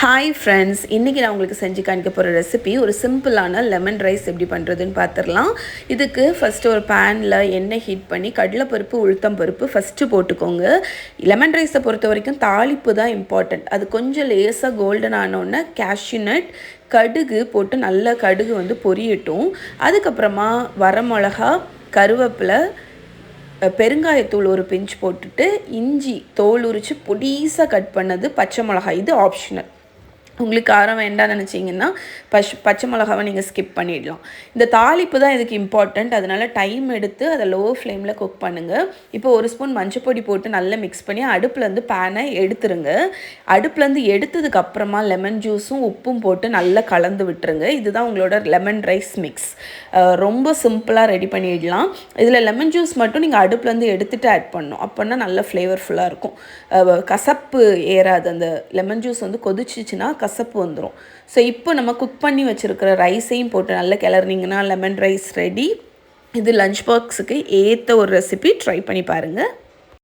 Hi friends, இன்றைக்கி நான் உங்களுக்கு செஞ்சு காணிக்க போகிற ரெசிபி ஒரு சிம்பிளான லெமன் ரைஸ் எப்படி பண்ணுறதுன்னு பார்த்துடலாம். இதுக்கு ஃபஸ்ட்டு ஒரு பேனில் எண்ணெய் ஹீட் பண்ணி கடலைப்பருப்பு உளுத்தம் பருப்பு ஃபஸ்ட்டு போட்டுக்கோங்க. லெமன் ரைஸை பொறுத்த வரைக்கும் தாளிப்பு தான் இம்பார்ட்டண்ட். அது கொஞ்சம் லேசாக கோல்டன் ஆனோடனே கேஷ்யூ நட் கடுகு போட்டு நல்லா கடுகு பொரியட்டும். அதுக்கப்புறமா வரமிளகா, கருவேப்பிலை, பெருங்காயத்தூள் ஒரு பிஞ்ச் போட்டுட்டு இஞ்சி தோல் உரித்து பொடிசாக கட் பண்ணது, பச்சை மிளகாய், இது ஆப்ஷனல். உங்களுக்கு காரம் வேண்டாம்னு நினச்சிங்கன்னா பச்சை மிளகாவை நீங்கள் ஸ்கிப் பண்ணிடலாம். இந்த தாளிப்பு தான் இதுக்கு இம்பார்ட்டண்ட். அதனால் டைம் எடுத்து அதை லோ ஃப்ளேமில் குக் பண்ணுங்கள். இப்போ ஒரு ஸ்பூன் மஞ்சப்பொடி போட்டு நல்லா மிக்ஸ் பண்ணி அடுப்புலேருந்து பேனை எடுத்துருங்க. அடுப்புலேருந்து எடுத்ததுக்கப்புறமா லெமன் ஜூஸும் உப்பும் போட்டு நல்லா கலந்து விட்டுருங்க. இதுதான் உங்களோட லெமன் ரைஸ் மிக்ஸ். ரொம்ப சிம்பிளாக ரெடி பண்ணிடலாம். இதில் லெமன் ஜூஸ் மட்டும் நீங்கள் அடுப்புலேருந்து எடுத்துகிட்டு ஆட் பண்ணணும். அப்போன்னா நல்லா ஃப்ளேவர்ஃபுல்லாக இருக்கும். கசப்பு ஏறாது. அந்த லெமன் ஜூஸ் கொதிச்சிச்சுன்னா கசப்பு வந்துடும். ஸோ இப்போ நம்ம குக் பண்ணி வச்சுருக்கிற ரைஸையும் போட்டு நல்லா கிளறினீங்கன்னா லெமன் ரைஸ் ரெடி. இது லஞ்ச் பாக்ஸுக்கு ஏற்ற ஒரு ரெசிபி. ட்ரை பண்ணி பாருங்கள்.